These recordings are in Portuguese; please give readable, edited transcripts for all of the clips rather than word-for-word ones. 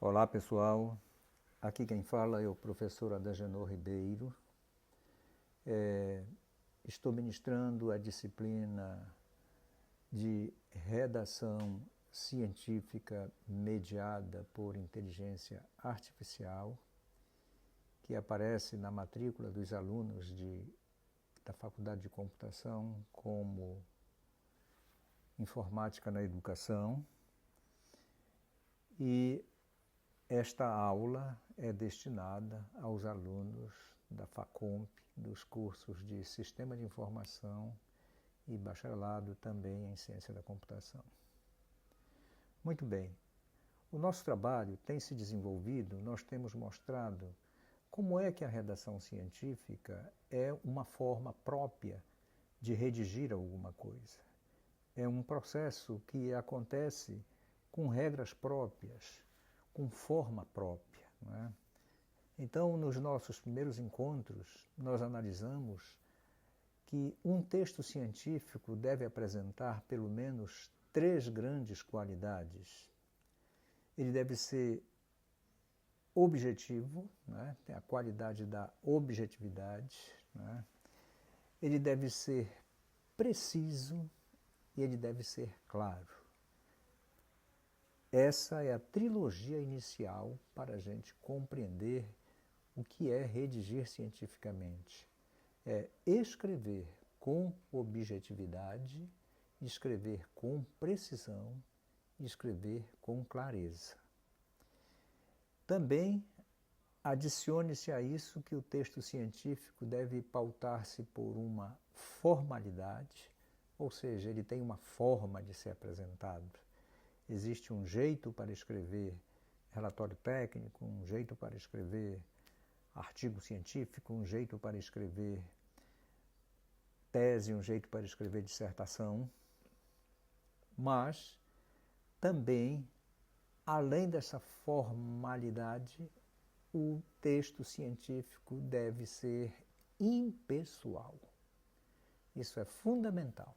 Olá pessoal, aqui quem fala é o professor Adagenor Ribeiro. Estou ministrando a disciplina de redação científica mediada por inteligência artificial, que aparece na matrícula dos alunos da Faculdade de Computação como Informática na Educação. E esta aula é destinada aos alunos da FACOMP, dos cursos de Sistema de Informação e bacharelado também em Ciência da Computação. Muito bem, o nosso trabalho tem se desenvolvido, nós temos mostrado como é que a redação científica é uma forma própria de redigir alguma coisa. É um processo que acontece com regras próprias, com forma própria. Não é? Então, nos nossos primeiros encontros, nós analisamos que um texto científico deve apresentar pelo menos 3 grandes qualidades. Ele deve ser objetivo, né? Tem a qualidade da objetividade, né? Ele deve ser preciso e ele deve ser claro. Essa é a trilogia inicial para a gente compreender o que é redigir cientificamente. É escrever com objetividade, escrever com precisão, escrever com clareza. Também adicione-se a isso que o texto científico deve pautar-se por uma formalidade, ou seja, ele tem uma forma de ser apresentado. Existe um jeito para escrever relatório técnico, um jeito para escrever artigo científico, um jeito para escrever tese, um jeito para escrever dissertação. Mas também, além dessa formalidade, o texto científico deve ser impessoal. Isso é fundamental.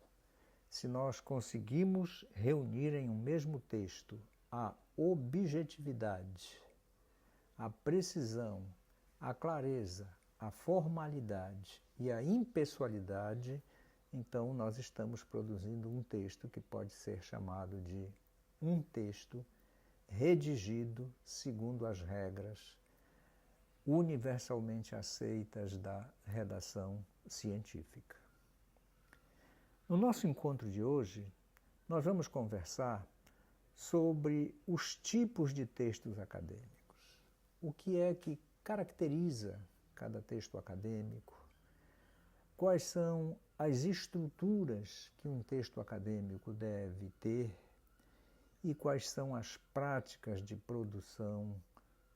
Se nós conseguimos reunir em um mesmo texto a objetividade, a precisão, a clareza, a formalidade e a impessoalidade, então nós estamos produzindo um texto que pode ser chamado de um texto redigido segundo as regras universalmente aceitas da redação científica. No nosso encontro de hoje, nós vamos conversar sobre os tipos de textos acadêmicos. O que é que caracteriza cada texto acadêmico? Quais são as estruturas que um texto acadêmico deve ter? E quais são as práticas de produção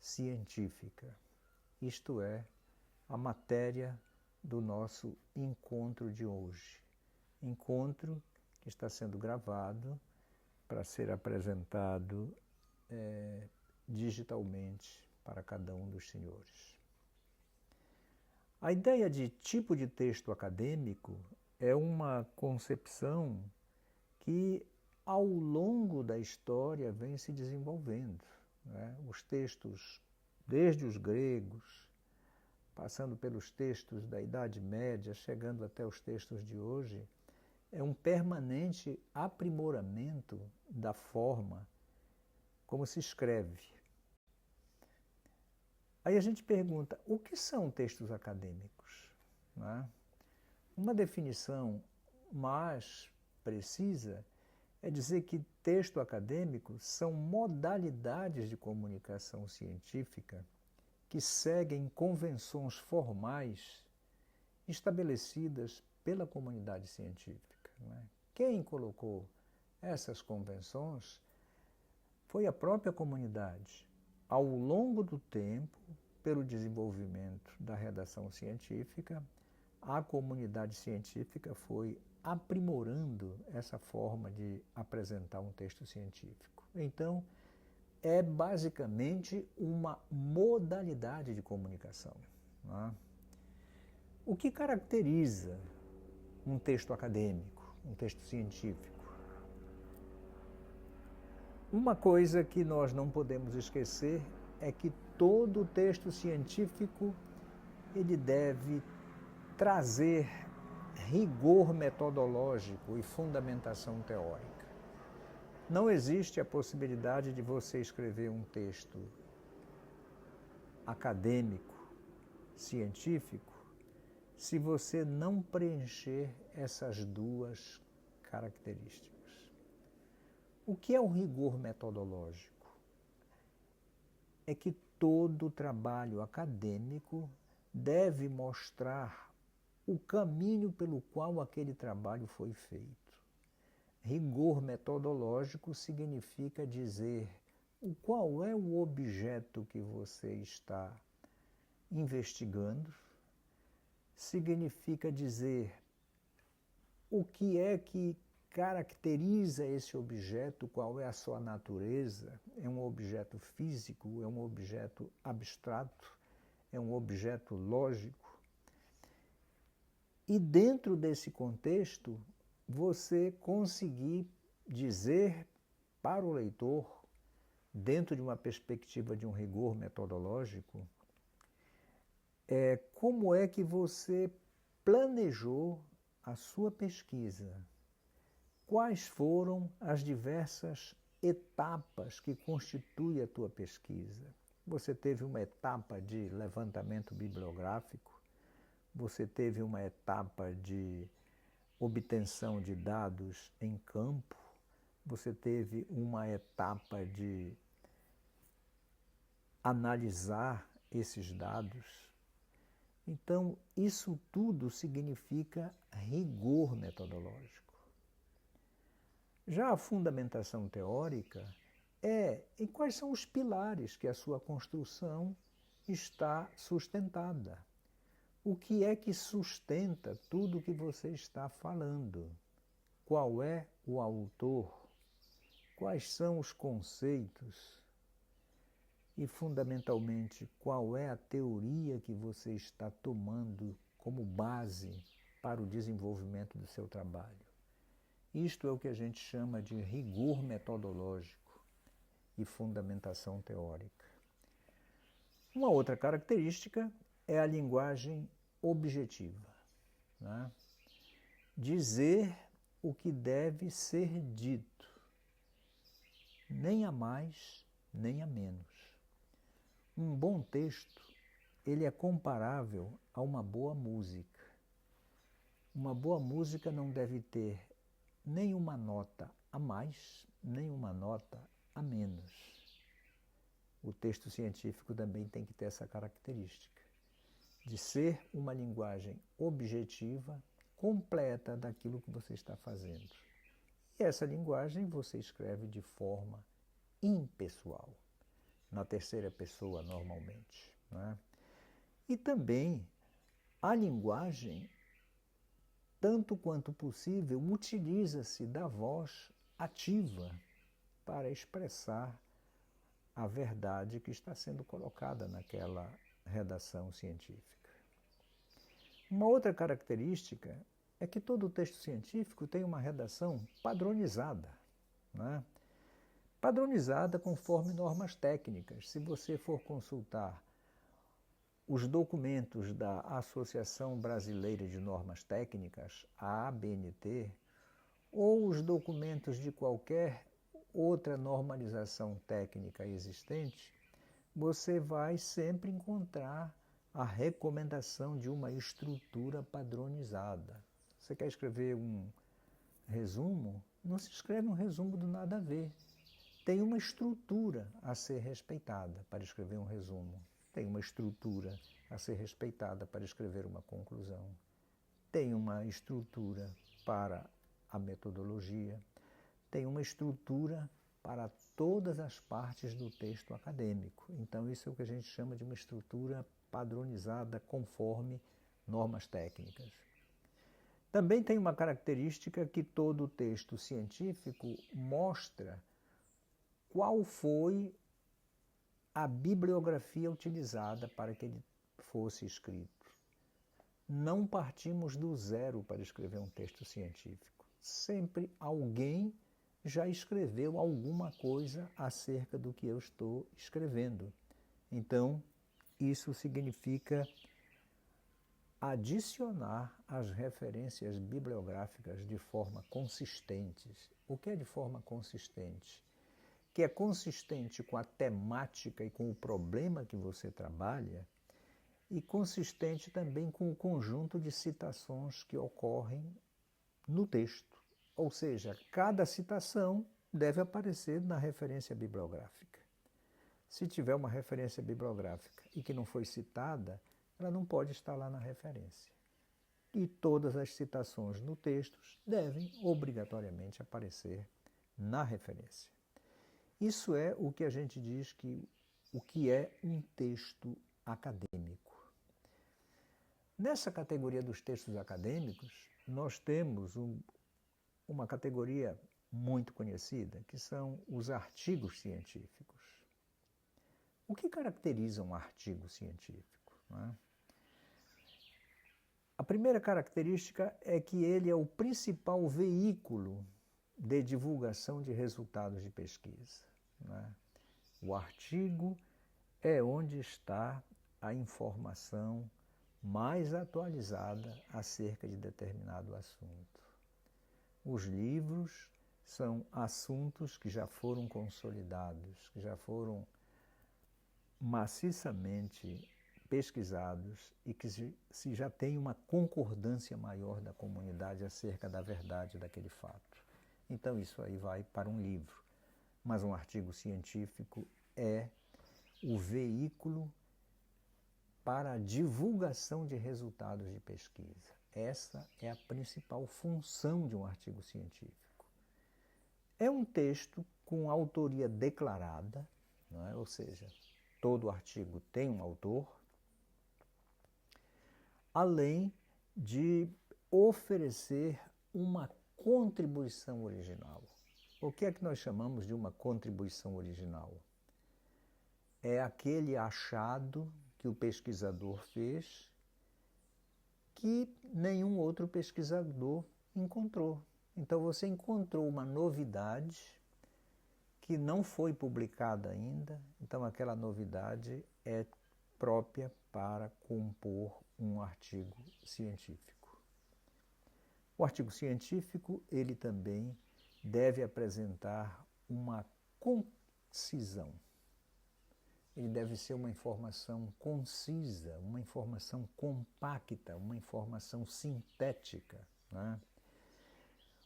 científica? Isto é, a matéria do nosso encontro de hoje. Encontro que está sendo gravado para ser apresentado digitalmente para cada um dos senhores. A ideia de tipo de texto acadêmico é uma concepção que ao longo da história vem se desenvolvendo. Né? Os textos, desde os gregos, passando pelos textos da Idade Média, chegando até os textos de hoje, é um permanente aprimoramento da forma como se escreve. Aí a gente pergunta, o que são textos acadêmicos? Né? Uma definição mais precisa é dizer que texto acadêmico são modalidades de comunicação científica que seguem convenções formais estabelecidas pela comunidade científica. Não é? Quem colocou essas convenções foi a própria comunidade. Ao longo do tempo, pelo desenvolvimento da redação científica, a comunidade científica foi aprimorando essa forma de apresentar um texto científico. Então, é basicamente uma modalidade de comunicação. Não é? O que caracteriza um texto acadêmico, um texto científico? Uma coisa que nós não podemos esquecer é que todo texto científico ele deve trazer rigor metodológico e fundamentação teórica. Não existe a possibilidade de você escrever um texto acadêmico, científico, se você não preencher essas duas características. O que é o rigor metodológico? É que todo trabalho acadêmico deve mostrar o caminho pelo qual aquele trabalho foi feito. Rigor metodológico significa dizer qual é o objeto que você está investigando, significa dizer o que é que caracteriza esse objeto, qual é a sua natureza, é um objeto físico, é um objeto abstrato, é um objeto lógico. E dentro desse contexto, você conseguir dizer para o leitor, dentro de uma perspectiva de um rigor metodológico, como é que você planejou a sua pesquisa, quais foram as diversas etapas que constituem a tua pesquisa. Você teve uma etapa de levantamento bibliográfico, você teve uma etapa de obtenção de dados em campo, você teve uma etapa de analisar esses dados. Então, isso tudo significa rigor metodológico. Já a fundamentação teórica em quais são os pilares que a sua construção está sustentada. O que é que sustenta tudo o que você está falando? Qual é o autor? Quais são os conceitos? E, fundamentalmente, qual é a teoria que você está tomando como base para o desenvolvimento do seu trabalho? Isto é o que a gente chama de rigor metodológico e fundamentação teórica. Uma outra característica é a linguagem objetiva, né? Dizer o que deve ser dito, nem a mais, nem a menos. Um bom texto, ele é comparável a uma boa música. Uma boa música não deve ter nem uma nota a mais, nem uma nota a menos. O texto científico também tem que ter essa característica, de ser uma linguagem objetiva, completa daquilo que você está fazendo. E essa linguagem você escreve de forma impessoal, na terceira pessoa normalmente, né? E também a linguagem, tanto quanto possível, utiliza-se da voz ativa para expressar a verdade que está sendo colocada naquela redação científica. Uma outra característica é que todo texto científico tem uma redação padronizada, né? Padronizada conforme normas técnicas. Se você for consultar os documentos da Associação Brasileira de Normas Técnicas, a ABNT, ou os documentos de qualquer outra normalização técnica existente, você vai sempre encontrar a recomendação de uma estrutura padronizada. Você quer escrever um resumo? Não se escreve um resumo do nada a ver. Tem uma estrutura a ser respeitada para escrever um resumo. Tem uma estrutura a ser respeitada para escrever uma conclusão. Tem uma estrutura para a metodologia. Tem uma estrutura para todas as partes do texto acadêmico. Então, isso é o que a gente chama de uma estrutura padronizada conforme normas técnicas. Também tem uma característica que todo texto científico mostra qual foi a bibliografia utilizada para que ele fosse escrito. Não partimos do zero para escrever um texto científico. Sempre alguém já escreveu alguma coisa acerca do que eu estou escrevendo. Então, isso significa adicionar as referências bibliográficas de forma consistente. O que é de forma consistente? Que é consistente com a temática e com o problema que você trabalha e consistente também com o conjunto de citações que ocorrem no texto. Ou seja, cada citação deve aparecer na referência bibliográfica. Se tiver uma referência bibliográfica e que não foi citada, ela não pode estar lá na referência. E todas as citações no texto devem obrigatoriamente aparecer na referência. Isso é o que a gente diz que o que é um texto acadêmico. Nessa categoria dos textos acadêmicos, nós temos uma categoria muito conhecida, que são os artigos científicos. O que caracteriza um artigo científico? Não é? A primeira característica é que ele é o principal veículo de divulgação de resultados de pesquisa. Não é? O artigo é onde está a informação mais atualizada acerca de determinado assunto. Os livros são assuntos que já foram consolidados, que já foram maciçamente pesquisados e que se já tem uma concordância maior da comunidade acerca da verdade daquele fato. Então isso aí vai para um livro. Mas um artigo científico é o veículo para a divulgação de resultados de pesquisa. Essa é a principal função de um artigo científico. É um texto com autoria declarada, não é? Ou seja, todo artigo tem um autor, além de oferecer uma contribuição original. O que é que nós chamamos de uma contribuição original? É aquele achado que o pesquisador fez que nenhum outro pesquisador encontrou. Então você encontrou uma novidade que não foi publicada ainda, então aquela novidade é própria para compor um artigo científico. O artigo científico, ele também deve apresentar uma concisão. Ele deve ser uma informação concisa, uma informação compacta, uma informação sintética, né?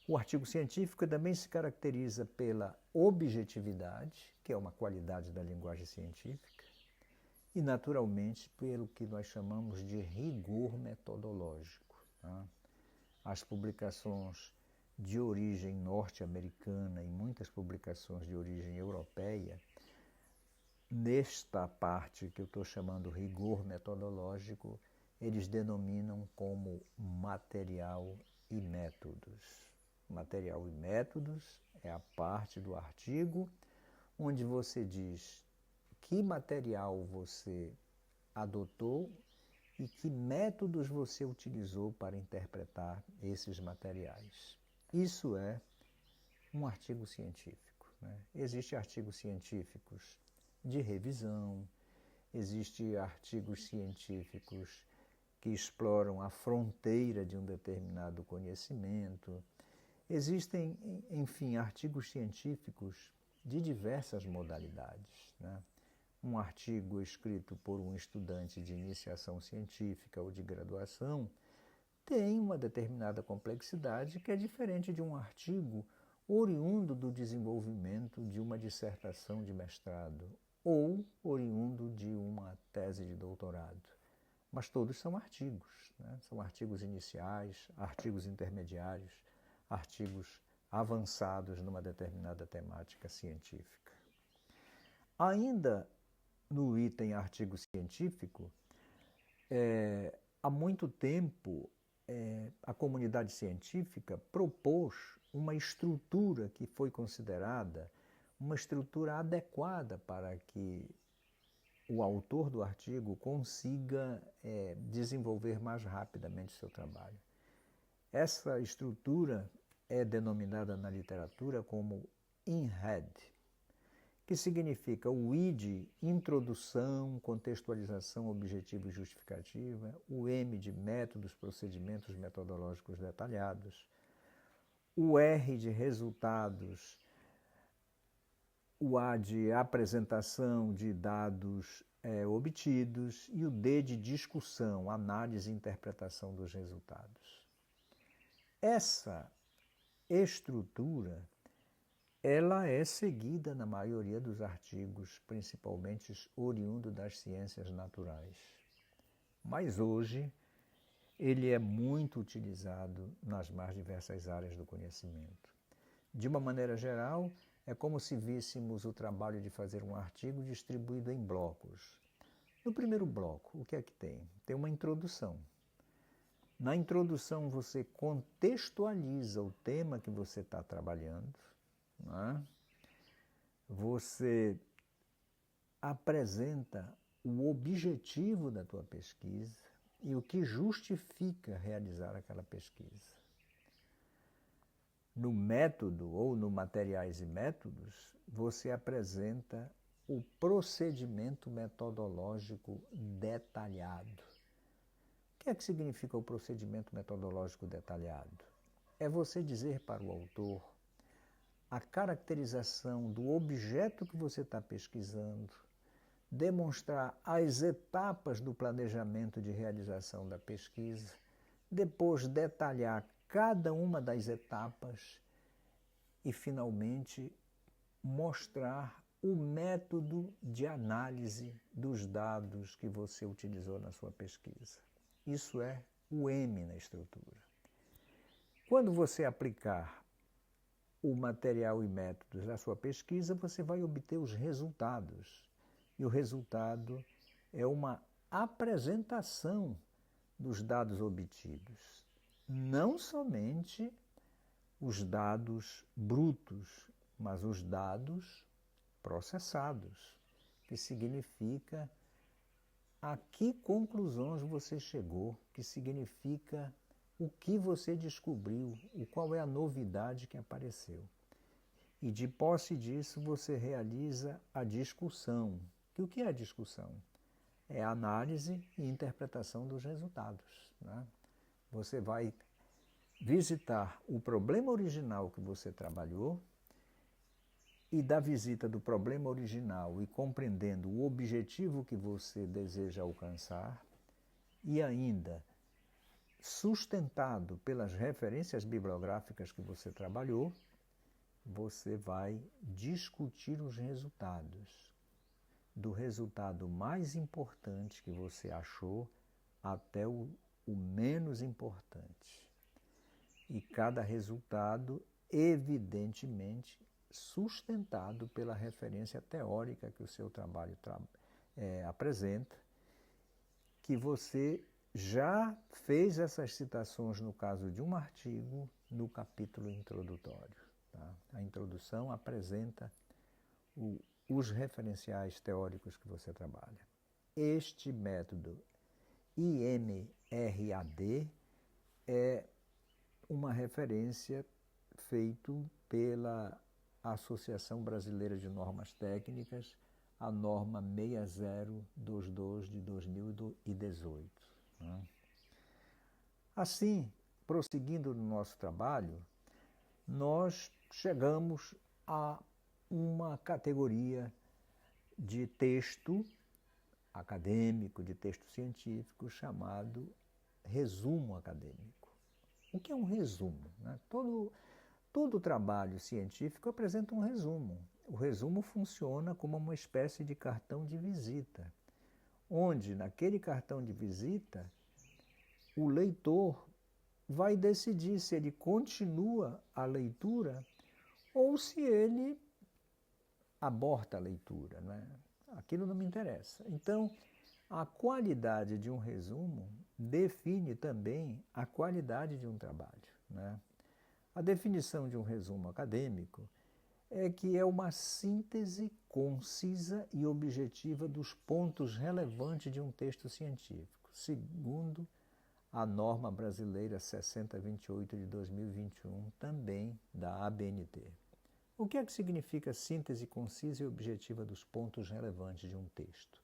O artigo científico também se caracteriza pela objetividade, que é uma qualidade da linguagem científica, e, naturalmente, pelo que nós chamamos de rigor metodológico, né? As publicações de origem norte-americana e muitas publicações de origem europeia, nesta parte que eu estou chamando rigor metodológico, eles denominam como material e métodos. Material e métodos é a parte do artigo onde você diz que material você adotou e que métodos você utilizou para interpretar esses materiais. Isso é um artigo científico, né? Existem artigos científicos de revisão, existem artigos científicos que exploram a fronteira de um determinado conhecimento. Existem, enfim, artigos científicos de diversas modalidades, né? Um artigo escrito por um estudante de iniciação científica ou de graduação tem uma determinada complexidade que é diferente de um artigo oriundo do desenvolvimento de uma dissertação de mestrado ou oriundo de uma tese de doutorado. Mas todos são artigos, né? São artigos iniciais, artigos intermediários, artigos avançados numa determinada temática científica. Ainda no item artigo científico, há muito tempo a comunidade científica propôs uma estrutura que foi considerada uma estrutura adequada para que o autor do artigo consiga desenvolver mais rapidamente o seu trabalho. Essa estrutura é denominada na literatura como in-head, que significa o ID, introdução, contextualização, objetivo e justificativa, o M de métodos, procedimentos metodológicos detalhados, o R de resultados, o A de apresentação de dados obtidos e o D de discussão, análise e interpretação dos resultados. Essa estrutura ela é seguida na maioria dos artigos, principalmente oriundo das ciências naturais. Mas hoje ele é muito utilizado nas mais diversas áreas do conhecimento. De uma maneira geral, é como se víssemos o trabalho de fazer um artigo distribuído em blocos. No primeiro bloco, o que é que tem? Tem uma introdução. Na introdução, você contextualiza o tema que você está trabalhando, né? Você apresenta o objetivo da tua pesquisa e o que justifica realizar aquela pesquisa. No método ou no materiais e métodos, você apresenta o procedimento metodológico detalhado. O que é que significa o procedimento metodológico detalhado? É você dizer para o autor a caracterização do objeto que você está pesquisando, demonstrar as etapas do planejamento de realização da pesquisa, depois detalhar cada uma das etapas e, finalmente, mostrar o método de análise dos dados que você utilizou na sua pesquisa. Isso é o M na estrutura. Quando você aplicar o material e métodos da sua pesquisa, você vai obter os resultados. E o resultado é uma apresentação dos dados obtidos. Não somente os dados brutos, mas os dados processados, que significa a que conclusões você chegou, que significa o que você descobriu, qual é a novidade que apareceu. E de posse disso você realiza a discussão. E o que é a discussão? É a análise e interpretação dos resultados, né? Você vai visitar o problema original que você trabalhou e da visita do problema original e compreendendo o objetivo que você deseja alcançar e ainda sustentado pelas referências bibliográficas que você trabalhou, você vai discutir os resultados, do resultado mais importante que você achou até o menos importante. E cada resultado, evidentemente, sustentado pela referência teórica que o seu trabalho apresenta, que você já fez essas citações no caso de um artigo no capítulo introdutório. Tá? A introdução apresenta os referenciais teóricos que você trabalha. Este método IMRAD é uma referência feito pela Associação Brasileira de Normas Técnicas, a norma 6022 de 2018. Né? Assim, prosseguindo no nosso trabalho, nós chegamos a uma categoria de texto acadêmico, de texto científico, chamado resumo acadêmico. O que é um resumo? Né? Todo trabalho científico apresenta um resumo. O resumo funciona como uma espécie de cartão de visita, onde, naquele cartão de visita, o leitor vai decidir se ele continua a leitura ou se ele aborta a leitura, né? Aquilo não me interessa. Então, a qualidade de um resumo define também a qualidade de um trabalho, né? A definição de um resumo acadêmico é que é uma síntese concisa e objetiva dos pontos relevantes de um texto científico, segundo a norma brasileira 6028 de 2021, também da ABNT. O que é que significa síntese concisa e objetiva dos pontos relevantes de um texto?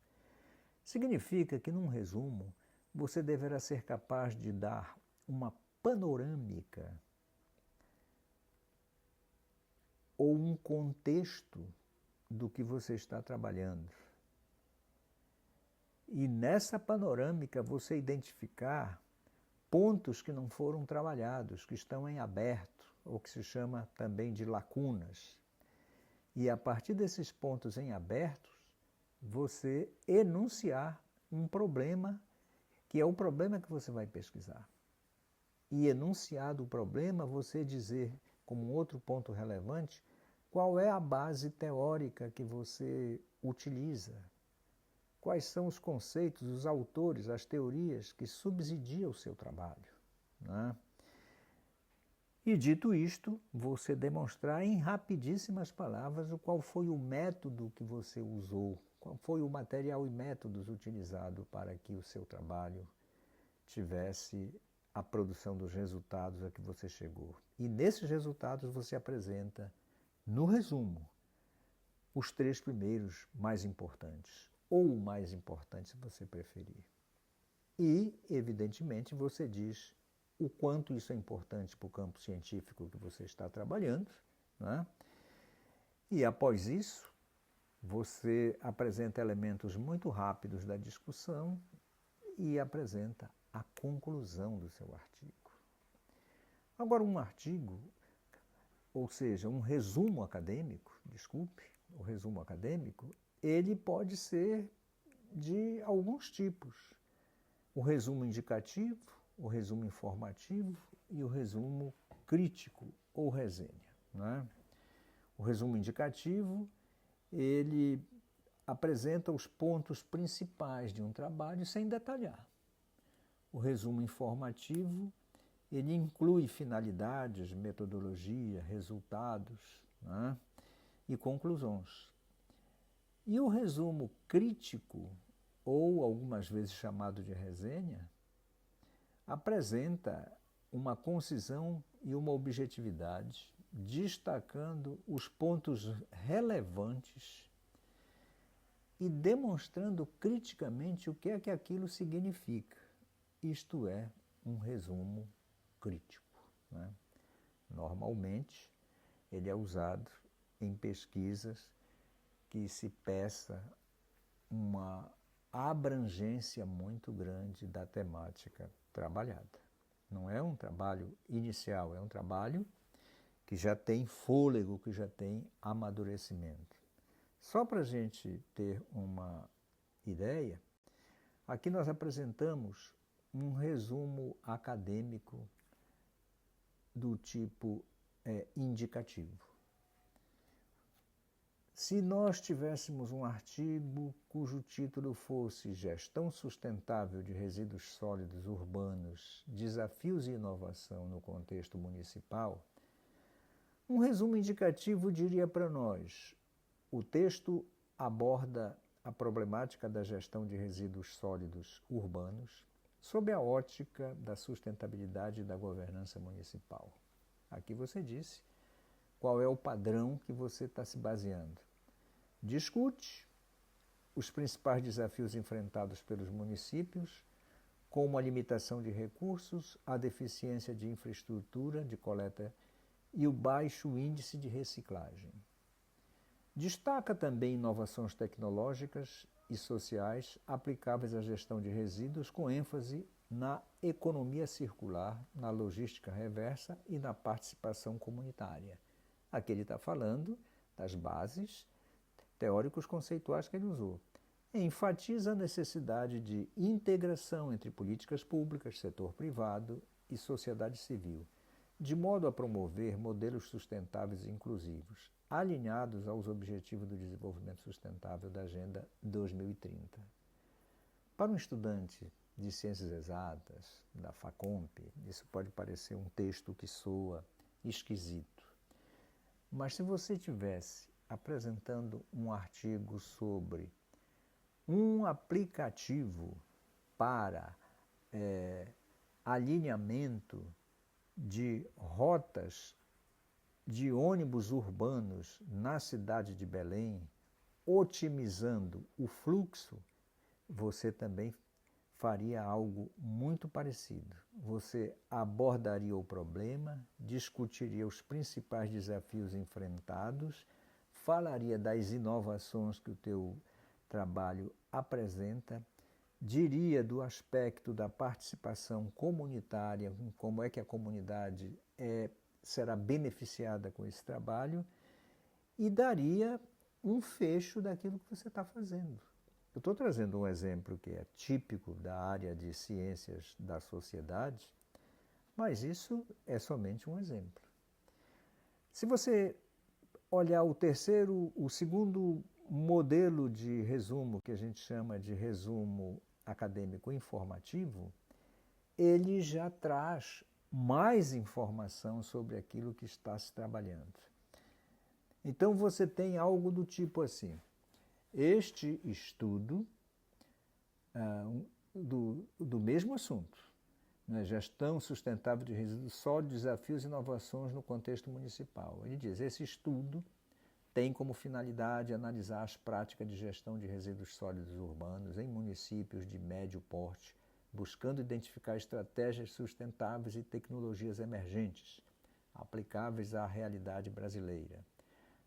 Significa que, num resumo, você deverá ser capaz de dar uma panorâmica ou um contexto do que você está trabalhando. E nessa panorâmica você identificar pontos que não foram trabalhados, que estão em aberto, ou que se chama também de lacunas. E a partir desses pontos em abertos, você enunciar um problema, que é o problema que você vai pesquisar. E enunciado o problema, você dizer, como um outro ponto relevante, qual é a base teórica que você utiliza. Quais são os conceitos, os autores, as teorias que subsidiam o seu trabalho, né? E dito isto, você demonstrar em rapidíssimas palavras qual foi o método que você usou, qual foi o material e métodos utilizados para que o seu trabalho tivesse a produção dos resultados a que você chegou. E nesses resultados você apresenta, no resumo, os 3 primeiros mais importantes, ou o mais importante, se você preferir. E, evidentemente, você diz o quanto isso é importante para o campo científico que você está trabalhando, né? E, após isso, você apresenta elementos muito rápidos da discussão e apresenta a conclusão do seu artigo. Agora, um artigo, ou seja, um resumo acadêmico, o resumo acadêmico, ele pode ser de alguns tipos. O resumo indicativo, o resumo informativo e o resumo crítico ou resenha, né? O resumo indicativo, ele apresenta os pontos principais de um trabalho sem detalhar. O resumo informativo, ele inclui finalidades, metodologia, resultados, né? E conclusões. E o resumo crítico, ou algumas vezes chamado de resenha, apresenta uma concisão e uma objetividade, destacando os pontos relevantes e demonstrando criticamente o que é que aquilo significa. Isto é, um resumo crítico, né? Normalmente, ele é usado em pesquisas que se peça uma abrangência muito grande da temática trabalhada. Não é um trabalho inicial, é um trabalho que já tem fôlego, que já tem amadurecimento. Só para a gente ter uma ideia, aqui nós apresentamos um resumo acadêmico do tipo indicativo. Se nós tivéssemos um artigo cujo título fosse Gestão Sustentável de Resíduos Sólidos Urbanos, Desafios e Inovação no Contexto Municipal, um resumo indicativo diria para nós: o texto aborda a problemática da gestão de resíduos sólidos urbanos sob a ótica da sustentabilidade e da governança municipal. Aqui você disse qual é o padrão que você está se baseando. Discute os principais desafios enfrentados pelos municípios, como a limitação de recursos, a deficiência de infraestrutura de coleta e o baixo índice de reciclagem. Destaca também inovações tecnológicas e sociais aplicáveis à gestão de resíduos, com ênfase na economia circular, na logística reversa e na participação comunitária. Aqui ele está falando das bases teóricos conceituais que ele usou. Enfatiza a necessidade de integração entre políticas públicas, setor privado e sociedade civil, de modo a promover modelos sustentáveis e inclusivos, alinhados aos Objetivos do Desenvolvimento Sustentável da Agenda 2030. Para um estudante de ciências exatas, da FACOMP, isso pode parecer um texto que soa esquisito. Mas se você tivesse apresentando um artigo sobre um aplicativo para alinhamento de rotas de ônibus urbanos na cidade de Belém, otimizando o fluxo, você também faria algo muito parecido. Você abordaria o problema, discutiria os principais desafios enfrentados, falaria das inovações que o teu trabalho apresenta, diria do aspecto da participação comunitária, como é que a comunidade será beneficiada com esse trabalho, e daria um fecho daquilo que você está fazendo. Eu estou trazendo um exemplo que é típico da área de ciências da sociedade, mas isso é somente um exemplo. Se você olhar o segundo modelo de resumo, que a gente chama de resumo acadêmico informativo, ele já traz mais informação sobre aquilo que está se trabalhando. Então você tem algo do tipo assim: este estudo do mesmo assunto, né, gestão sustentável de resíduos sólidos, desafios e inovações no contexto municipal. Ele diz, esse estudo tem como finalidade analisar as práticas de gestão de resíduos sólidos urbanos em municípios de médio porte, buscando identificar estratégias sustentáveis e tecnologias emergentes, aplicáveis à realidade brasileira.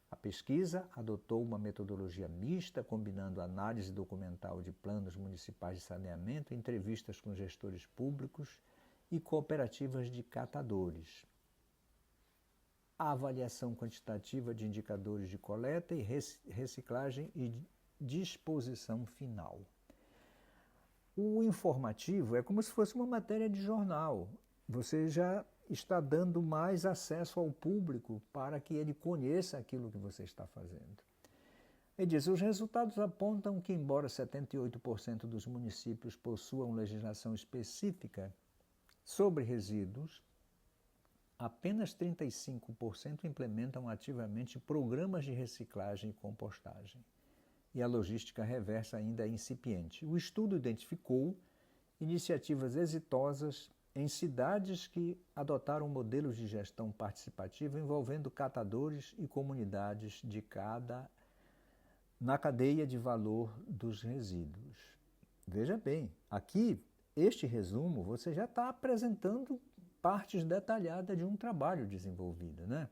A pesquisa adotou uma metodologia mista, combinando análise documental de planos municipais de saneamento, entrevistas com gestores públicos e cooperativas de catadores. A avaliação quantitativa de indicadores de coleta e reciclagem e disposição final. O informativo é como se fosse uma matéria de jornal. Você já está dando mais acesso ao público para que ele conheça aquilo que você está fazendo. Ele diz, os resultados apontam que, embora 78% dos municípios possuam legislação específica sobre resíduos, apenas 35% implementam ativamente programas de reciclagem e compostagem. E a logística reversa ainda é incipiente. O estudo identificou iniciativas exitosas em cidades que adotaram modelos de gestão participativa envolvendo catadores e comunidades na cadeia de valor dos resíduos. Veja bem, aqui, este resumo, você já está apresentando partes detalhadas de um trabalho desenvolvido, né?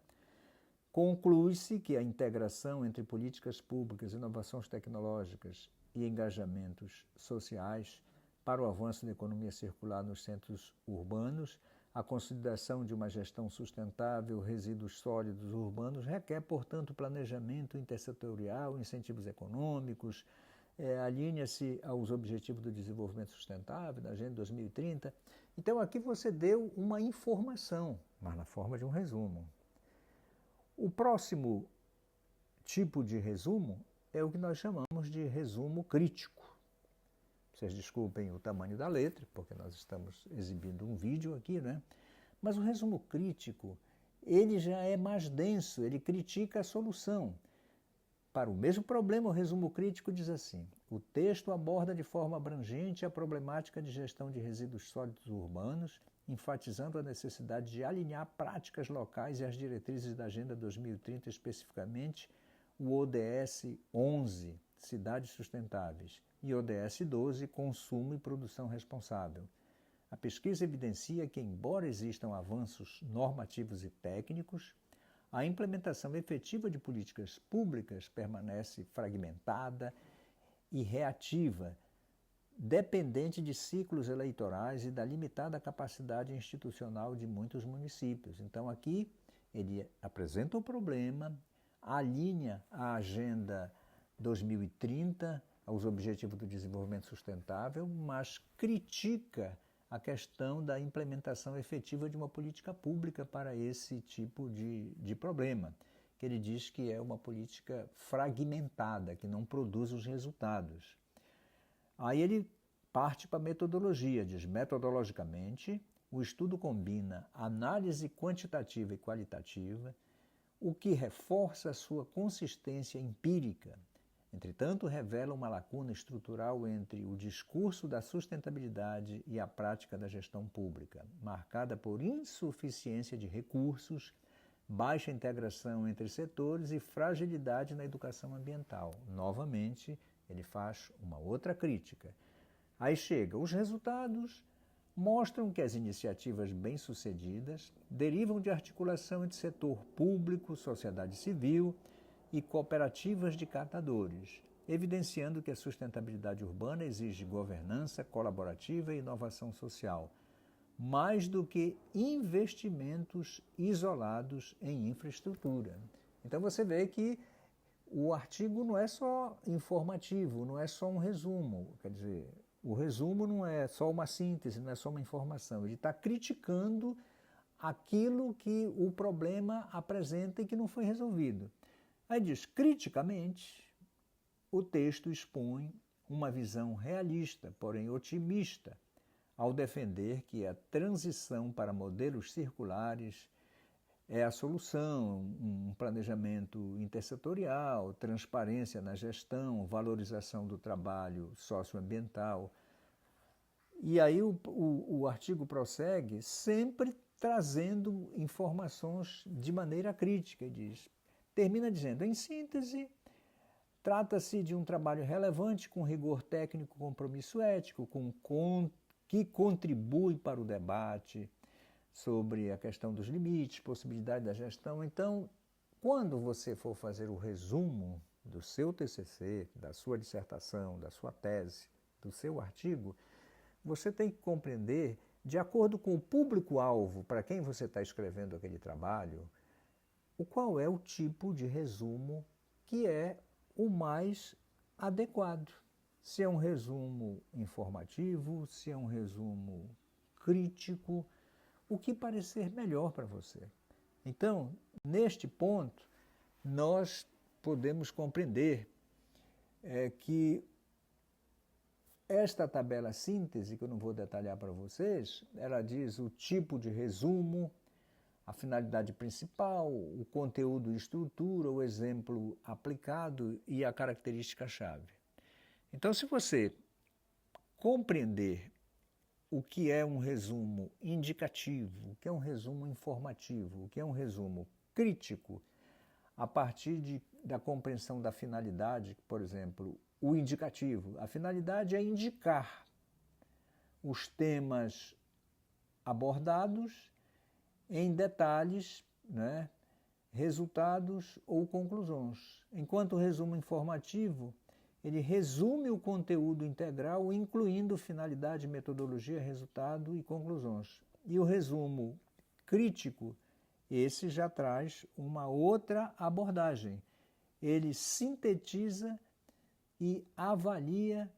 Conclui-se que a integração entre políticas públicas, inovações tecnológicas e engajamentos sociais para o avanço da economia circular nos centros urbanos, a consolidação de uma gestão sustentável, resíduos sólidos urbanos, requer, portanto, planejamento intersetorial, incentivos econômicos, alinha-se aos Objetivos do Desenvolvimento Sustentável, da Agenda 2030. Então, aqui você deu uma informação, mas na forma de um resumo. O próximo tipo de resumo é o que nós chamamos de resumo crítico. Vocês desculpem o tamanho da letra, porque nós estamos exibindo um vídeo aqui, né? Mas o resumo crítico, ele já é mais denso, ele critica a solução. Para o mesmo problema, o resumo crítico diz assim, o texto aborda de forma abrangente a problemática de gestão de resíduos sólidos urbanos, enfatizando a necessidade de alinhar práticas locais e as diretrizes da Agenda 2030, especificamente o ODS 11, Cidades Sustentáveis, e ODS 12, Consumo e Produção Responsável. A pesquisa evidencia que, embora existam avanços normativos e técnicos, a implementação efetiva de políticas públicas permanece fragmentada e reativa, dependente de ciclos eleitorais e da limitada capacidade institucional de muitos municípios. Então, aqui, ele apresenta o problema, alinha a Agenda 2030 aos Objetivos do Desenvolvimento Sustentável, mas critica a questão da implementação efetiva de uma política pública para esse tipo de problema, que ele diz que é uma política fragmentada, que não produz os resultados. Aí ele parte para a metodologia, diz, metodologicamente, o estudo combina análise quantitativa e qualitativa, o que reforça a sua consistência empírica, Entretanto, revela uma lacuna estrutural entre o discurso da sustentabilidade e a prática da gestão pública, marcada por insuficiência de recursos, baixa integração entre setores e fragilidade na educação ambiental. Novamente, ele faz uma outra crítica. Aí chega, os resultados mostram que as iniciativas bem-sucedidas derivam de articulação entre setor público, sociedade civil e cooperativas de catadores, evidenciando que a sustentabilidade urbana exige governança colaborativa e inovação social, mais do que investimentos isolados em infraestrutura. Então você vê que o artigo não é só informativo, não é só um resumo, quer dizer, o resumo não é só uma síntese, não é só uma informação, ele está criticando aquilo que o problema apresenta e que não foi resolvido. Aí diz, criticamente, o texto expõe uma visão realista, porém otimista, ao defender que a transição para modelos circulares é a solução, um planejamento intersetorial, transparência na gestão, valorização do trabalho socioambiental. E aí o artigo prossegue sempre trazendo informações de maneira crítica, diz. Termina dizendo, em síntese, trata-se de um trabalho relevante com rigor técnico, compromisso ético, que contribui para o debate sobre a questão dos limites, possibilidade da gestão. Então, quando você for fazer o resumo do seu TCC, da sua dissertação, da sua tese, do seu artigo, você tem que compreender, de acordo com o público-alvo para quem você está escrevendo aquele trabalho, qual é o tipo de resumo que é o mais adequado. Se é um resumo informativo, se é um resumo crítico, o que parecer melhor para você. Então, neste ponto, nós podemos compreender que esta tabela síntese, que eu não vou detalhar para vocês, ela diz o tipo de resumo, a finalidade principal, o conteúdo e estrutura, o exemplo aplicado e a característica-chave. Então, se você compreender o que é um resumo indicativo, o que é um resumo informativo, o que é um resumo crítico, a partir da compreensão da finalidade, por exemplo, o indicativo. A finalidade é indicar os temas abordados em detalhes, né, resultados ou conclusões. Enquanto o resumo informativo, ele resume o conteúdo integral, incluindo finalidade, metodologia, resultado e conclusões. E o resumo crítico, esse já traz uma outra abordagem. Ele sintetiza e avalia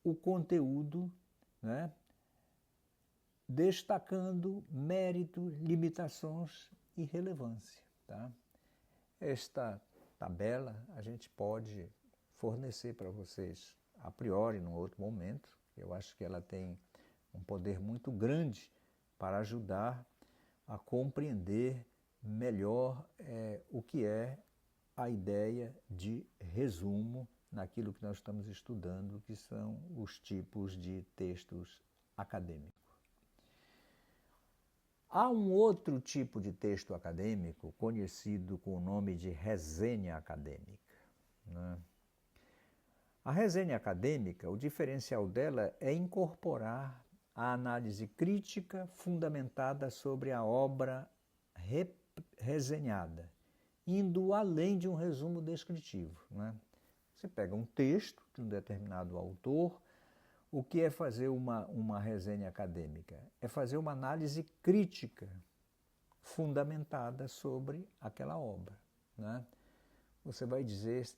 o conteúdo, né, destacando mérito, limitações e relevância. Tá? Esta tabela a gente pode fornecer para vocês a priori, num outro momento. Eu acho que ela tem um poder muito grande para ajudar a compreender melhor o que é a ideia de resumo naquilo que nós estamos estudando, que são os tipos de textos acadêmicos. Há um outro tipo de texto acadêmico conhecido com o nome de resenha acadêmica, né? A resenha acadêmica, o diferencial dela é incorporar a análise crítica fundamentada sobre a obra resenhada, indo além de um resumo descritivo, né? Você pega um texto de um determinado autor. O que é fazer uma resenha acadêmica? É fazer uma análise crítica fundamentada sobre aquela obra, né? Você vai dizer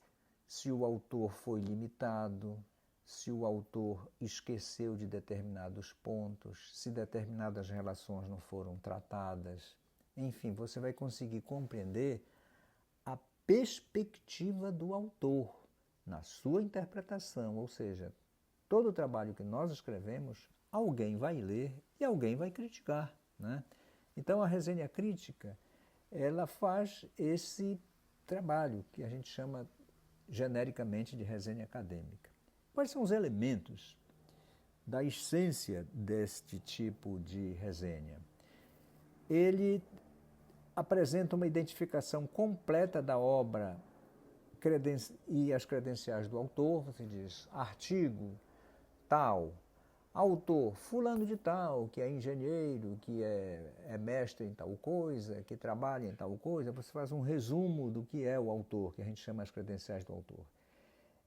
se o autor foi limitado, se o autor esqueceu de determinados pontos, se determinadas relações não foram tratadas. Enfim, você vai conseguir compreender a perspectiva do autor na sua interpretação, ou seja, todo o trabalho que nós escrevemos, alguém vai ler e alguém vai criticar, né? Então, a resenha crítica, ela faz esse trabalho que a gente chama genericamente de resenha acadêmica. Quais são os elementos da essência deste tipo de resenha? Ele apresenta uma identificação completa da obra e as credenciais do autor. Você diz artigo tal, autor fulano de tal, que é engenheiro, que é mestre em tal coisa, que trabalha em tal coisa. Você faz um resumo do que é o autor, que a gente chama as credenciais do autor.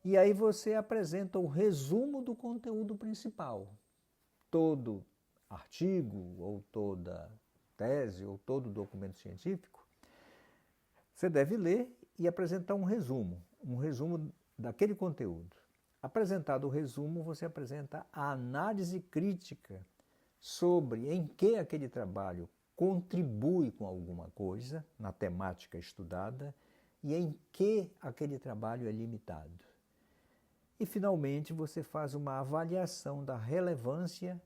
E aí você apresenta o resumo do conteúdo principal. Todo artigo, ou toda tese, ou todo documento científico, você deve ler e apresentar um resumo daquele conteúdo. Apresentado o resumo, você apresenta a análise crítica sobre em que aquele trabalho contribui com alguma coisa na temática estudada e em que aquele trabalho é limitado. E, finalmente, você faz uma avaliação da relevância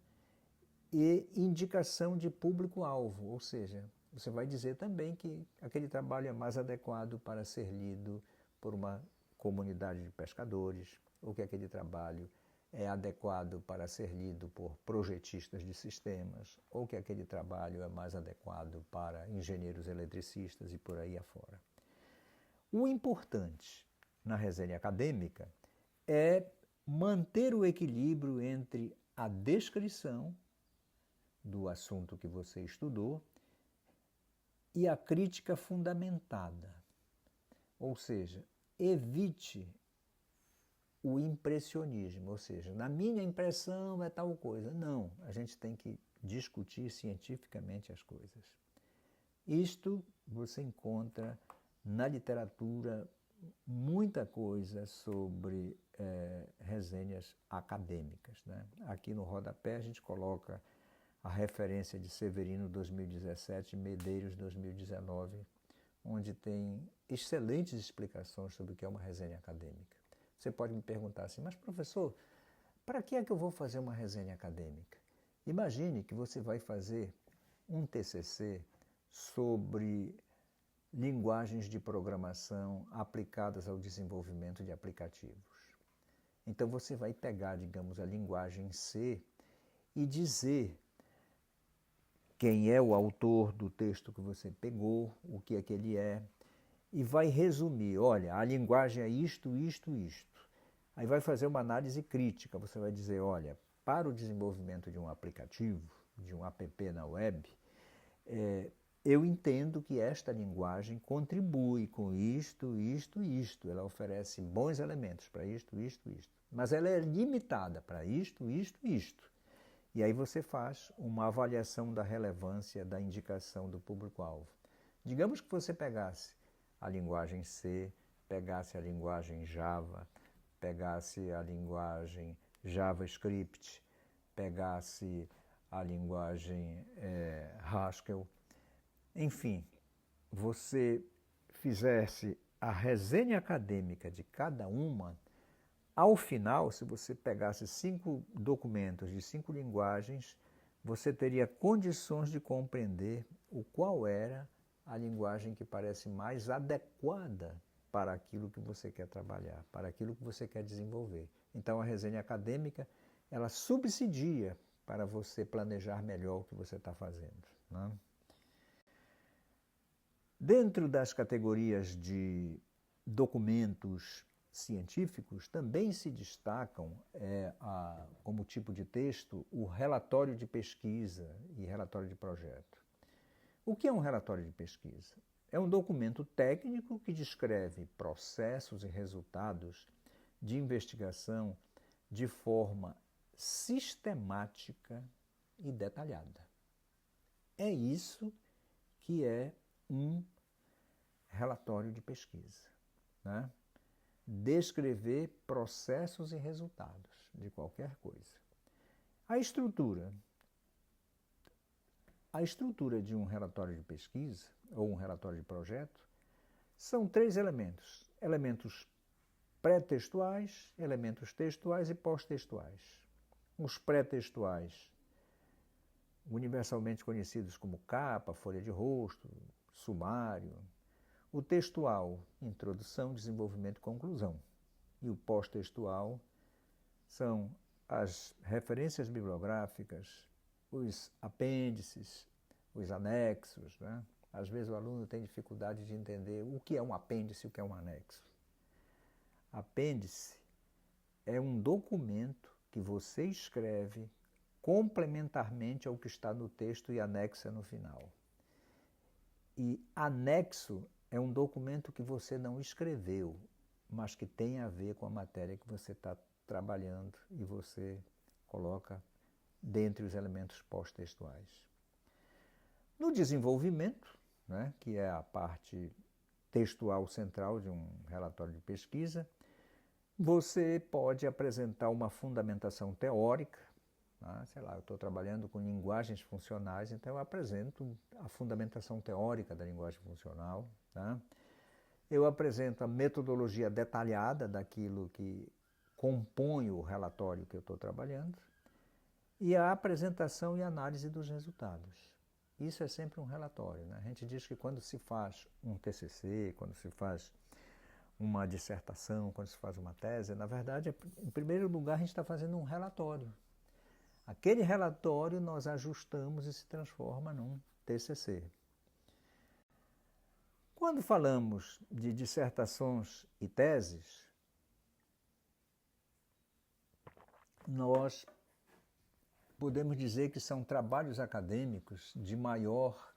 e indicação de público-alvo, ou seja, você vai dizer também que aquele trabalho é mais adequado para ser lido por uma comunidade de pescadores, ou que aquele trabalho é adequado para ser lido por projetistas de sistemas, ou que aquele trabalho é mais adequado para engenheiros eletricistas e por aí afora. O importante na resenha acadêmica é manter o equilíbrio entre a descrição do assunto que você estudou e a crítica fundamentada. Ou seja, evite o impressionismo, ou seja, na minha impressão é tal coisa. Não, a gente tem que discutir cientificamente as coisas. Isto você encontra na literatura muita coisa sobre resenhas acadêmicas, né? Aqui no rodapé a gente coloca a referência de Severino 2017 e Medeiros 2019, onde tem excelentes explicações sobre o que é uma resenha acadêmica. Você pode me perguntar assim, mas professor, para que é que eu vou fazer uma resenha acadêmica? Imagine que você vai fazer um TCC sobre linguagens de programação aplicadas ao desenvolvimento de aplicativos. Então você vai pegar, digamos, a linguagem C e dizer quem é o autor do texto que você pegou, o que é que ele é, e vai resumir, olha, a linguagem é isto, isto, isto. Aí vai fazer uma análise crítica, você vai dizer, olha, para o desenvolvimento de um aplicativo, de um app na web, eu entendo que esta linguagem contribui com isto, isto e isto. Ela oferece bons elementos para isto, isto, isto. Mas ela é limitada para isto, isto e isto. E aí você faz uma avaliação da relevância da indicação do público-alvo. Digamos que você pegasse a linguagem C, pegasse a linguagem Java, pegasse a linguagem JavaScript, pegasse a linguagem Haskell. Enfim, você fizesse a resenha acadêmica de cada uma, ao final, se você pegasse 5 documentos de 5 linguagens, você teria condições de compreender qual era a linguagem que parece mais adequada para aquilo que você quer trabalhar, para aquilo que você quer desenvolver. Então, a resenha acadêmica, ela subsidia para você planejar melhor o que você está fazendo, né? Dentro das categorias de documentos científicos, também se destacam, como tipo de texto, o relatório de pesquisa e relatório de projeto. O que é um relatório de pesquisa? É um documento técnico que descreve processos e resultados de investigação de forma sistemática e detalhada. É isso que é um relatório de pesquisa, né? Descrever processos e resultados de qualquer coisa. A estrutura de um relatório de pesquisa ou um relatório de projeto são 3 elementos. Elementos pré-textuais, elementos textuais e pós-textuais. Os pré-textuais, universalmente conhecidos como capa, folha de rosto, sumário. O textual, introdução, desenvolvimento e conclusão. E o pós-textual são as referências bibliográficas, os apêndices, os anexos, né? Às vezes o aluno tem dificuldade de entender o que é um apêndice e o que é um anexo. Apêndice é um documento que você escreve complementarmente ao que está no texto e anexa no final. E anexo é um documento que você não escreveu, mas que tem a ver com a matéria que você está trabalhando e você coloca dentre os elementos pós-textuais. No desenvolvimento, né, que é a parte textual central de um relatório de pesquisa, você pode apresentar uma fundamentação teórica. Sei lá, eu estou trabalhando com linguagens funcionais, então eu apresento a fundamentação teórica da linguagem funcional. Tá? Eu apresento a metodologia detalhada daquilo que compõe o relatório que eu estou trabalhando e a apresentação e análise dos resultados. Isso é sempre um relatório, né? A gente diz que quando se faz um TCC, quando se faz uma dissertação, quando se faz uma tese, na verdade, em primeiro lugar, a gente está fazendo um relatório. Aquele relatório nós ajustamos e se transforma num TCC. Quando falamos de dissertações e teses, nós podemos dizer que são trabalhos acadêmicos de maior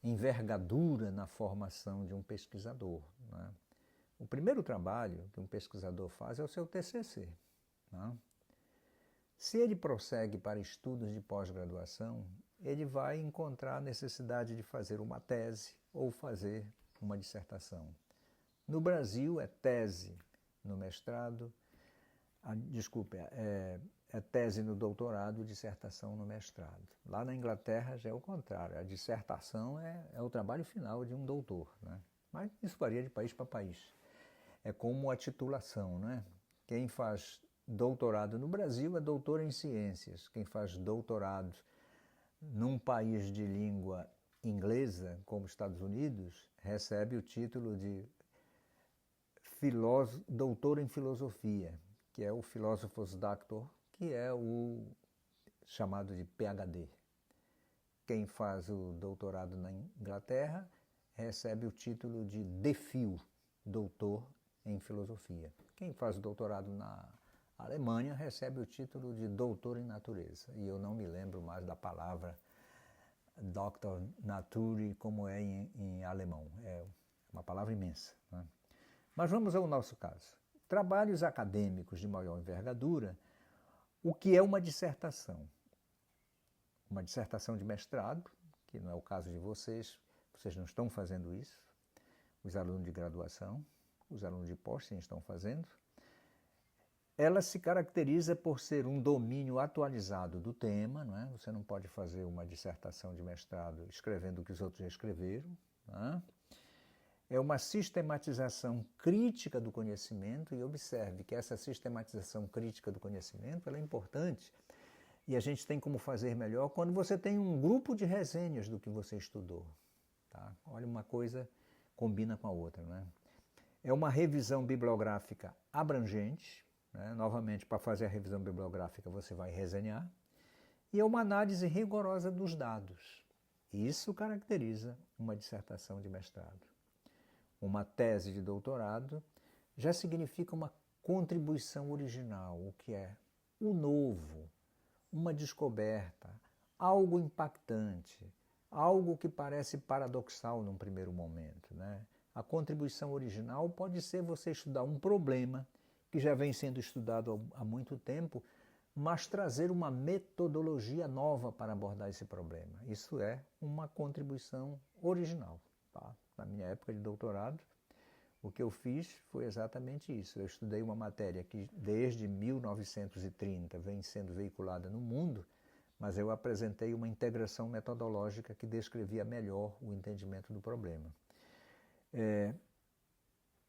envergadura na formação de um pesquisador, né? O primeiro trabalho que um pesquisador faz é o seu TCC. Né? Se ele prossegue para estudos de pós-graduação, ele vai encontrar a necessidade de fazer uma tese ou fazer uma dissertação. No Brasil é tese no mestrado, é tese no doutorado, dissertação no mestrado. Lá na Inglaterra já é o contrário, a dissertação é o trabalho final de um doutor, né? Mas isso varia de país para país. É como a titulação, né? Quem faz doutorado no Brasil é doutor em ciências. Quem faz doutorado num país de língua inglesa, como Estados Unidos, recebe o título de doutor em filosofia, que é o Philosopher's Doctor, que é o chamado de PhD. Quem faz o doutorado na Inglaterra recebe o título de DPhil, doutor em filosofia. Quem faz o doutorado na Alemanha recebe o título de doutor em natureza. E eu não me lembro mais da palavra Doctor Naturi, como é em alemão. É uma palavra imensa, né? Mas vamos ao nosso caso. Trabalhos acadêmicos de maior envergadura, o que é uma dissertação? Uma dissertação de mestrado, que não é o caso de vocês não estão fazendo isso. Os alunos de graduação, os alunos de pós sim estão fazendo. Ela se caracteriza por ser um domínio atualizado do tema, não é? Você não pode fazer uma dissertação de mestrado escrevendo o que os outros já escreveram, não é? É uma sistematização crítica do conhecimento, e observe que essa sistematização crítica do conhecimento ela é importante e a gente tem como fazer melhor quando você tem um grupo de resenhas do que você estudou. Tá? Olha, uma coisa combina com a outra, né? É uma revisão bibliográfica abrangente, né? Novamente, para fazer a revisão bibliográfica você vai resenhar, e é uma análise rigorosa dos dados. Isso caracteriza uma dissertação de mestrado. Uma tese de doutorado já significa uma contribuição original, o que é o novo, uma descoberta, algo impactante, algo que parece paradoxal num primeiro momento, né? A contribuição original pode ser você estudar um problema que já vem sendo estudado há muito tempo, mas trazer uma metodologia nova para abordar esse problema. Isso é uma contribuição original. Tá? Na minha época de doutorado, o que eu fiz foi exatamente isso. Eu estudei uma matéria que desde 1930 vem sendo veiculada no mundo, mas eu apresentei uma integração metodológica que descrevia melhor o entendimento do problema.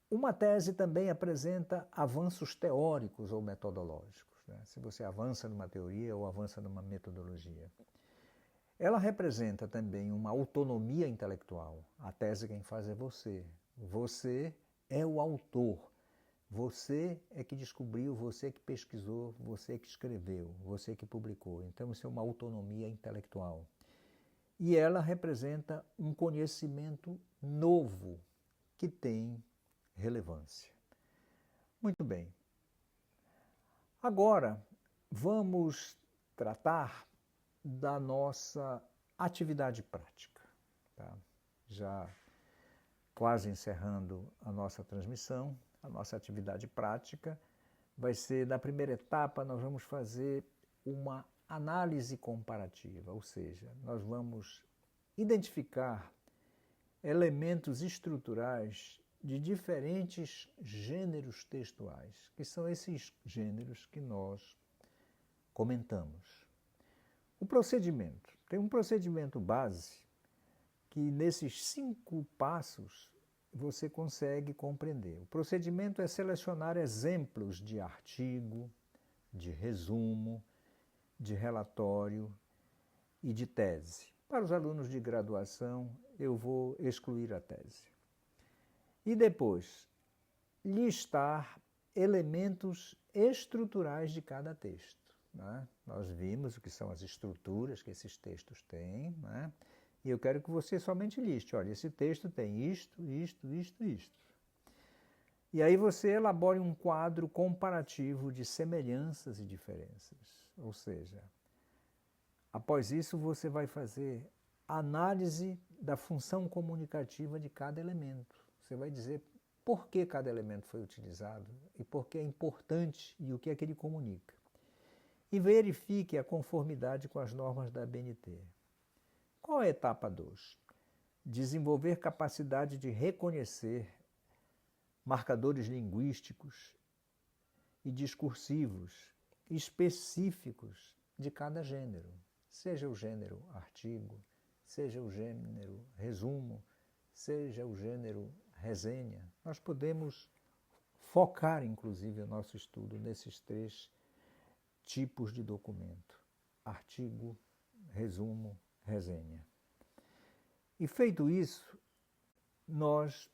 Uma tese também apresenta avanços teóricos ou metodológicos, né? Se você avança numa teoria ou avança numa metodologia. Ela representa também uma autonomia intelectual. A tese quem faz é você. Você é o autor. Você é que descobriu, você que pesquisou, você que escreveu, você que publicou. Então, isso é uma autonomia intelectual. E ela representa um conhecimento novo que tem relevância. Muito bem. Agora, vamos tratar da nossa atividade prática. Tá? Já quase encerrando a nossa transmissão, a nossa atividade prática vai ser, na primeira etapa, nós vamos fazer uma análise comparativa, ou seja, nós vamos identificar elementos estruturais de diferentes gêneros textuais, que são esses gêneros que nós comentamos. O procedimento. Tem um procedimento base que nesses 5 passos você consegue compreender. O procedimento é selecionar exemplos de artigo, de resumo, de relatório e de tese. Para os alunos de graduação, eu vou excluir a tese. E depois, listar elementos estruturais de cada texto. Né? Nós vimos o que são as estruturas que esses textos têm, né? E eu quero que você somente liste. Olha, esse texto tem isto, isto, isto, isto. E aí você elabore um quadro comparativo de semelhanças e diferenças. Ou seja, após isso você vai fazer análise da função comunicativa de cada elemento. Você vai dizer por que cada elemento foi utilizado e por que é importante e o que é que ele comunica. E verifique a conformidade com as normas da ABNT. Qual é a etapa 2? Desenvolver capacidade de reconhecer marcadores linguísticos e discursivos específicos de cada gênero, seja o gênero artigo, seja o gênero resumo, seja o gênero resenha. Nós podemos focar, inclusive, o nosso estudo nesses 3 tipos de documento: artigo, resumo, resenha. E feito isso, nós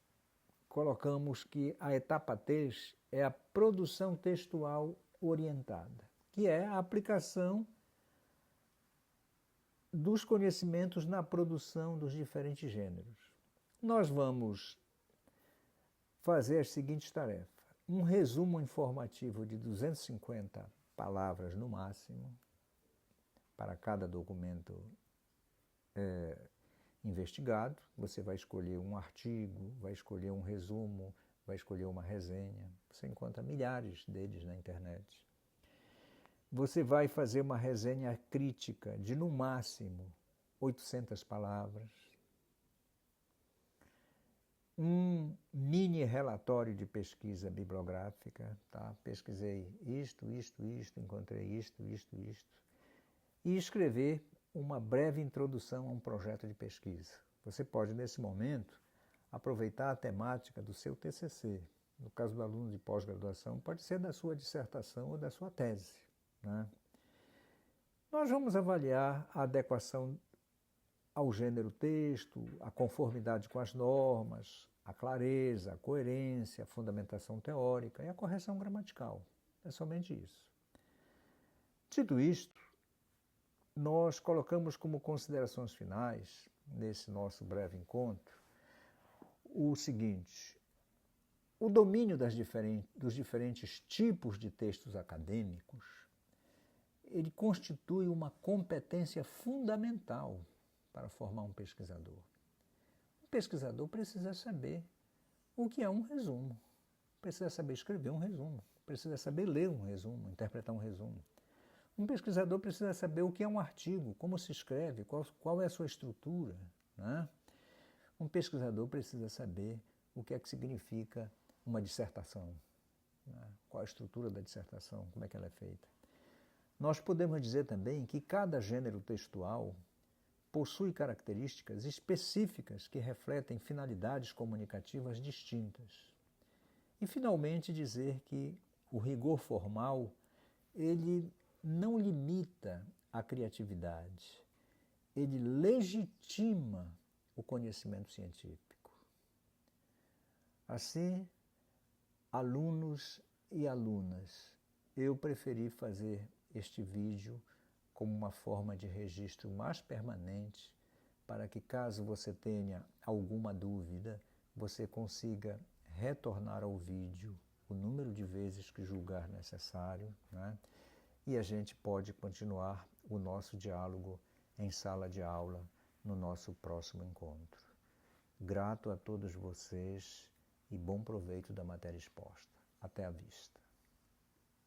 colocamos que a etapa 3 é a produção textual orientada, que é a aplicação dos conhecimentos na produção dos diferentes gêneros. Nós vamos fazer as seguintes tarefas: um resumo informativo de 250 palavras no máximo, para cada documento investigado. Você vai escolher um artigo, vai escolher um resumo, vai escolher uma resenha. Você encontra milhares deles na internet. Você vai fazer uma resenha crítica de, no máximo, 800 palavras. Um mini relatório de pesquisa bibliográfica. Tá? Pesquisei isto, encontrei isto. E escrever uma breve introdução a um projeto de pesquisa. Você pode, nesse momento, aproveitar a temática do seu TCC. No caso do aluno de pós-graduação, pode ser da sua dissertação ou da sua tese. Né? Nós vamos avaliar a adequação ao gênero texto, a conformidade com as normas, a clareza, a coerência, a fundamentação teórica e a correção gramatical. É somente isso. Dito isto, nós colocamos como considerações finais, nesse nosso breve encontro, o seguinte: o domínio dos diferentes tipos de textos acadêmicos, ele constitui uma competência fundamental para formar um pesquisador. O pesquisador precisa saber o que é um resumo, precisa saber escrever um resumo, precisa saber ler um resumo, interpretar um resumo. Um pesquisador precisa saber o que é um artigo, como se escreve, qual é a sua estrutura. Né? Um pesquisador precisa saber o que é que significa uma dissertação, né? Qual a estrutura da dissertação, como é que ela é feita. Nós podemos dizer também que cada gênero textual possui características específicas que refletem finalidades comunicativas distintas. E, finalmente, dizer que o rigor formal, ele não limita a criatividade, ele legitima o conhecimento científico. Assim, alunos e alunas, eu preferi fazer este vídeo como uma forma de registro mais permanente, para que caso você tenha alguma dúvida, você consiga retornar ao vídeo o número de vezes que julgar necessário, né? E a gente pode continuar o nosso diálogo em sala de aula no nosso próximo encontro. Grato a todos vocês e bom proveito da matéria exposta. Até a vista.